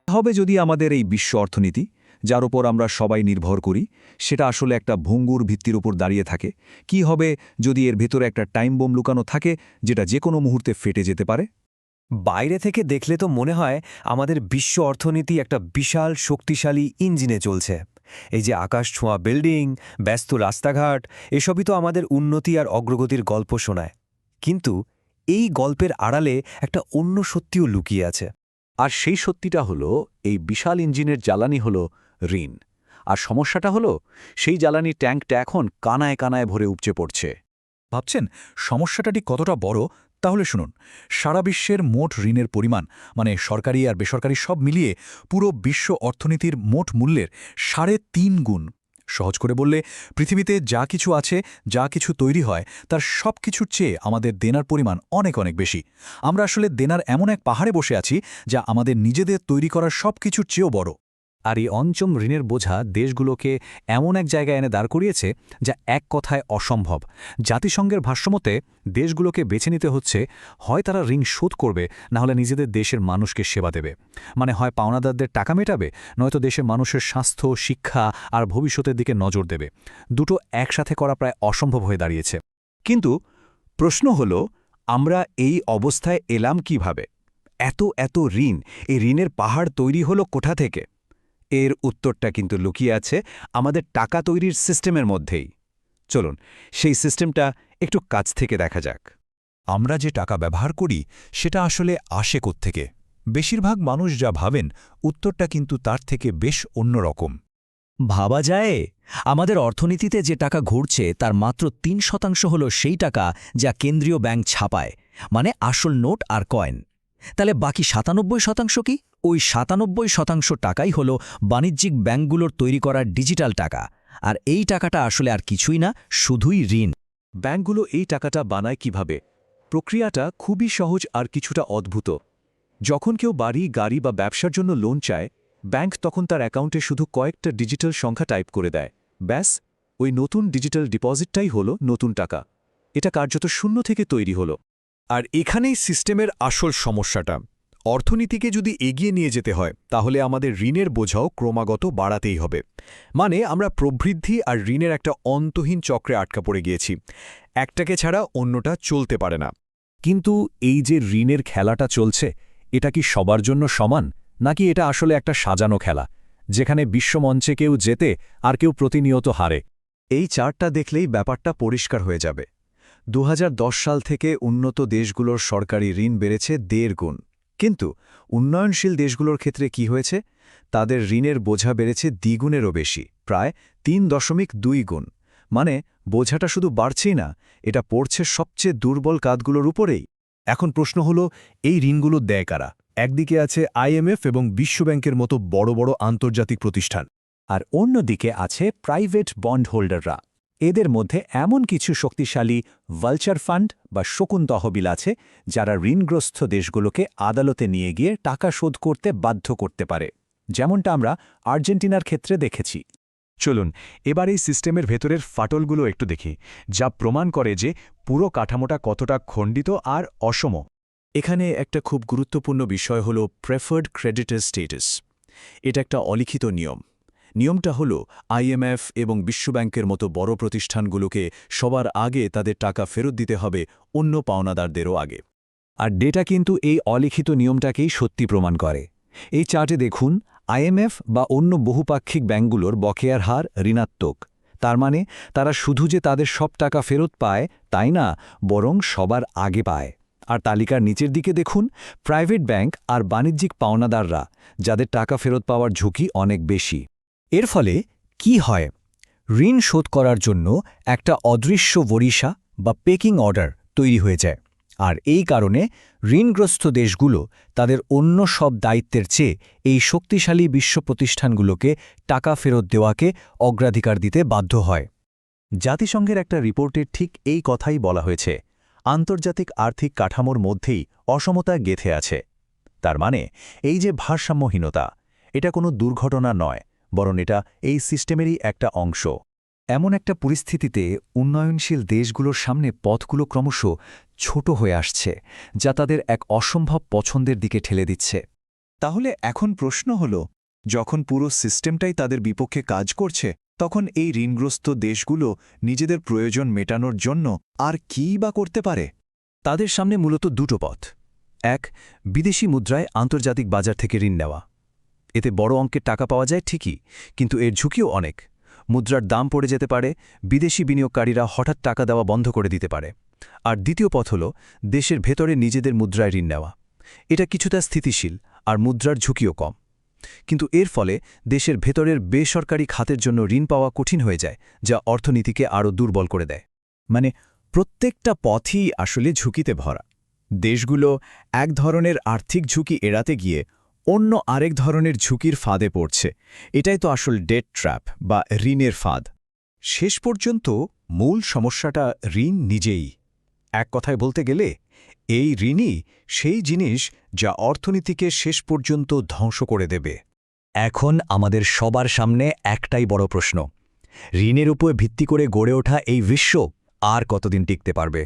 হবে যদি আমাদের এই বিশ্ব অর্থনীতি, যার ওপর আমরা সবাই নির্ভর করি, সেটা আসলে একটা ভঙ্গুর ভিত্তির উপর দাঁড়িয়ে থাকে? কি হবে যদি এর ভেতরে একটা টাইম বোম লুকানো থাকে, যেটা যে কোনো মুহূর্তে ফেটে যেতে পারে? বাইরে থেকে দেখলে তো মনে হয় আমাদের বিশ্ব অর্থনীতি একটা বিশাল শক্তিশালী ইঞ্জিনে চলছে। এই যে আকাশ ছোঁয়া বিল্ডিং, ব্যস্ত রাস্তাঘাট, এসবই তো আমাদের উন্নতি আর অগ্রগতির গল্প শোনায়। কিন্তু এই গল্পের আড়ালে একটা অন্য সত্যিও লুকিয়ে আছে। আর সেই সত্যিটা হলো, এই বিশাল ইঞ্জিনের জ্বালানি হলো ঋণ। আর সমস্যাটা হলো, সেই জ্বালানি ট্যাঙ্কটা এখন কানায় কানায় ভরে উপচে পড়ছে। ভাবছেন সমস্যাটা ঠিক কতটা বড়? তাহলে শুনুন, সারা বিশ্বের মোট ঋণের পরিমাণ, মানে সরকারি আর বেসরকারি সব মিলিয়ে পুরো বিশ্ব অর্থনীতির মোট মূল্যের ৩.৫ গুণ। সহজ করে বললে, পৃথিবীতে যা কিছু আছে, যা কিছু তৈরি হয়, তার সব কিছুর চেয়ে আমাদের দেনার পরিমাণ অনেক অনেক বেশি। আমরা আসলে দেনার এমন এক পাহাড়ে বসে আছি, যা আমাদের নিজেদের তৈরি করার সব কিছুর চেয়েও বড়। আর এই অঞ্চম ঋণের বোঝা দেশগুলোকে এমন এক জায়গায় এনে দাঁড় করিয়েছে, যা এক কথায় অসম্ভব। জাতিসংঘের ভাষ্যমতে দেশগুলোকে বেছে নিতে হচ্ছে, হয় তারা ঋণ শোধ করবে, না হলে নিজেদের দেশের মানুষকে সেবা দেবে। মানে হয় পাওনাদারদের টাকা মেটাবে, নয়তো দেশের মানুষের স্বাস্থ্য, শিক্ষা আর ভবিষ্যতের দিকে নজর দেবে। দুটো একসাথে করা প্রায় অসম্ভব হয়ে দাঁড়িয়েছে। কিন্তু প্রশ্ন হল, আমরা এই অবস্থায় এলাম কিভাবে? এত এত ঋণ, এই ঋণের পাহাড় তৈরি হলো কোথা থেকে? এর উত্তরটা কিন্তু লুকিয়ে আছে আমাদের টাকা তৈরির সিস্টেমের মধ্যেই। চলুন সেই সিস্টেমটা একটু কাছ থেকে দেখা যাক। আমরা যে টাকা ব্যবহার করি, সেটা আসলে আসে কোত্থেকে? বেশিরভাগ মানুষ যা ভাবেন, উত্তরটা কিন্তু তার থেকে বেশ অন্যরকম। ভাবা যায়, আমাদের অর্থনীতিতে যে টাকা ঘুরছে তার মাত্র ৩% হল সেই টাকা যা কেন্দ্রীয় ব্যাংক ছাপায়, মানে আসল নোট আর কয়েন। তাহলে বাকি ৯৭% কি? ওই ৯৭% টাকাই হল বাণিজ্যিক ব্যাংকগুলোর তৈরি করা ডিজিটাল টাকা। আর এই টাকাটা আসলে আর কিছুই না, শুধুই ঋণ। ব্যাংকগুলো এই টাকাটা বানায় কিভাবে? প্রক্রিয়াটা খুবই সহজ আর কিছুটা অদ্ভুত। যখন কেউ বাড়ি, গাড়ি বা ব্যবসার জন্য লোন চায়, ব্যাংক তখন তার অ্যাকাউন্টে শুধু কয়েকটা ডিজিটাল সংখ্যা টাইপ করে দেয়। ব্যাস, ওই নতুন ডিজিটাল ডিপোজিটটাই হলো নতুন টাকা। এটা কার্যত শূন্য থেকে তৈরি হলো। আর এখানেই সিস্টেমের আসল সমস্যাটা। অর্থনীতিকে যদি এগিয়ে নিয়ে যেতে হয়, তাহলে আমাদের ঋণের বোঝাও ক্রমাগত বাড়াতেই হবে। মানে আমরা প্রবৃদ্ধি আর ঋণের একটা অন্তহীন চক্রে আটকা পড়ে গিয়েছি। একটাকে ছাড়া অন্যটা চলতে পারে না। কিন্তু এই যে ঋণের খেলাটা চলছে, এটা কি সবার জন্য সমান, নাকি এটা আসলে একটা সাজানো খেলা, যেখানে বিশ্বমঞ্চে কেউ জেতে আর কেউ প্রতিনিয়ত হারে? এই চার্টটা দেখলেই ব্যাপারটা পরিষ্কার হয়ে যাবে। ২০১০ সাল থেকে উন্নত দেশগুলোর সরকারি ঋণ বেড়েছে ১.৫ গুণ। কিন্তু উন্নয়নশীল দেশগুলোর ক্ষেত্রে কি হয়েছে? তাদের ঋণের বোঝা বেড়েছে দ্বিগুণেরও বেশি, প্রায় ৩.২ গুণ। মানে বোঝাটা শুধু বাড়ছেই না, এটা পড়ছে সবচেয়ে দুর্বল কাঁধগুলোর উপরেই। এখন প্রশ্ন হলো, এই ঋণগুলো দেয় কারা? একদিকে আছে IMF এবং বিশ্বব্যাংকের মতো বড় বড় আন্তর্জাতিক প্রতিষ্ঠান। আর অন্যদিকে আছে প্রাইভেট বন্ড হোল্ডাররা। এদের মধ্যে এমন কিছু শক্তিশালী ভালচার ফান্ড বা শকুন তহবিল আছে, যারা ঋণগ্রস্ত দেশগুলোকে আদালতে নিয়ে গিয়ে টাকা শোধ করতে বাধ্য করতে পারে, যেমনটা আমরা আর্জেন্টিনার ক্ষেত্রে দেখেছি। চলুন এবার এই সিস্টেমের ভেতরের ফাটলগুলো একটু দেখি, যা প্রমাণ করে যে পুরো কাঠামোটা কতটা খণ্ডিত আর অসম। এখানে একটা খুব গুরুত্বপূর্ণ বিষয় হল প্রেফার্ড ক্রেডিটর স্ট্যাটাস। এটা একটা অলিখিত নিয়ম। নিয়মটা হল, IMF এবং বিশ্বব্যাংকের মতো বড় প্রতিষ্ঠানগুলোকে সবার আগে তাদের টাকা ফেরত দিতে হবে, অন্য পাওনাদারদেরও আগে। আর ডেটা কিন্তু এই অলিখিত নিয়মটাকেই সত্যি প্রমাণ করে। এই চার্টে দেখুন, IMF বা অন্য বহুপাক্ষিক ব্যাংকগুলোর বকেয়ার হার ঋণাত্মক। তার মানে তারা শুধু যে তাদের সব টাকা ফেরত পায় তাই না, বরং সবার আগে পায়। আর তালিকার নিচের দিকে দেখুন, প্রাইভেট ব্যাংক আর বাণিজ্যিক পাওনাদাররা, যাদের টাকা ফেরত পাওয়ার ঝুঁকি অনেক বেশি। এর ফলে কি হয়? ঋণ শোধ করার জন্য একটা অদৃশ্য বরিশা বা পেকিং অর্ডার তৈরি হয়ে যায়। আর এই কারণে ঋণগ্রস্ত দেশগুলো তাদের অন্য সব দায়িত্বের চেয়ে এই শক্তিশালী বিশ্ব প্রতিষ্ঠানগুলোকে টাকা ফেরত দেওয়াকে অগ্রাধিকার দিতে বাধ্য হয়। জাতিসংঘের একটা রিপোর্টে ঠিক এই কথাই বলা হয়েছে, আন্তর্জাতিক আর্থিক কাঠামোর মধ্যেই অসমতা গেঁথে আছে। তার মানে এই যে ভারসাম্যহীনতা, এটা কোনো দুর্ঘটনা নয়, বরং এটা এই সিস্টেমেরই একটা অংশ। এমন একটা পরিস্থিতিতে উন্নয়নশীল দেশগুলোর সামনে পথগুলো ক্রমশ ছোট হয়ে আসছে, যা তাদের এক অসম্ভব পছন্দের দিকে ঠেলে দিচ্ছে। তাহলে এখন প্রশ্ন হল, যখন পুরো সিস্টেমটাই তাদের বিপক্ষে কাজ করছে, তখন এই ঋণগ্রস্ত দেশগুলো নিজেদের প্রয়োজন মেটানোর জন্য আর কীই বা করতে পারে? তাদের সামনে মূলত দুটো পথ। এক, বিদেশি মুদ্রায় আন্তর্জাতিক বাজার থেকে ঋণ নেওয়া। এতে বড় অঙ্কের টাকা পাওয়া যায় ঠিকই, কিন্তু এর ঝুঁকিও অনেক। মুদ্রার দাম পড়ে যেতে পারে, বিদেশি বিনিয়োগকারীরা হঠাৎ টাকা দেওয়া বন্ধ করে দিতে পারে। আর দ্বিতীয় পথ হল দেশের ভেতরে নিজেদের মুদ্রায় ঋণ নেওয়া। এটা কিছুটা স্থিতিশীল আর মুদ্রার ঝুঁকিও কম, কিন্তু এর ফলে দেশের ভেতরের বেসরকারি খাতের জন্য ঋণ পাওয়া কঠিন হয়ে যায়, যা অর্থনীতিকে আরও দুর্বল করে দেয়। মানে প্রত্যেকটা পথই আসলে ঝুঁকিতে ভরা। দেশগুলো এক ধরনের আর্থিক ঝুঁকি এড়াতে গিয়ে অন্য আরেক ধরনের ঝুঁকির ফাঁদে পড়ছে। এটাই তো আসল ডেট ট্র্যাপ বা ঋণের ফাঁদ। শেষ পর্যন্ত মূল সমস্যাটা ঋণ নিজেই। এক কথায় বলতে গেলে এই ঋণই সেই জিনিস যা অর্থনীতিকে শেষ পর্যন্ত ধ্বংস করে দেবে। এখন আমাদের সবার সামনে একটাই বড় প্রশ্ন, ঋণের উপর ভিত্তি করে গড়ে ওঠা এই বিশ্ব আর কতদিন টিকতে পারবে?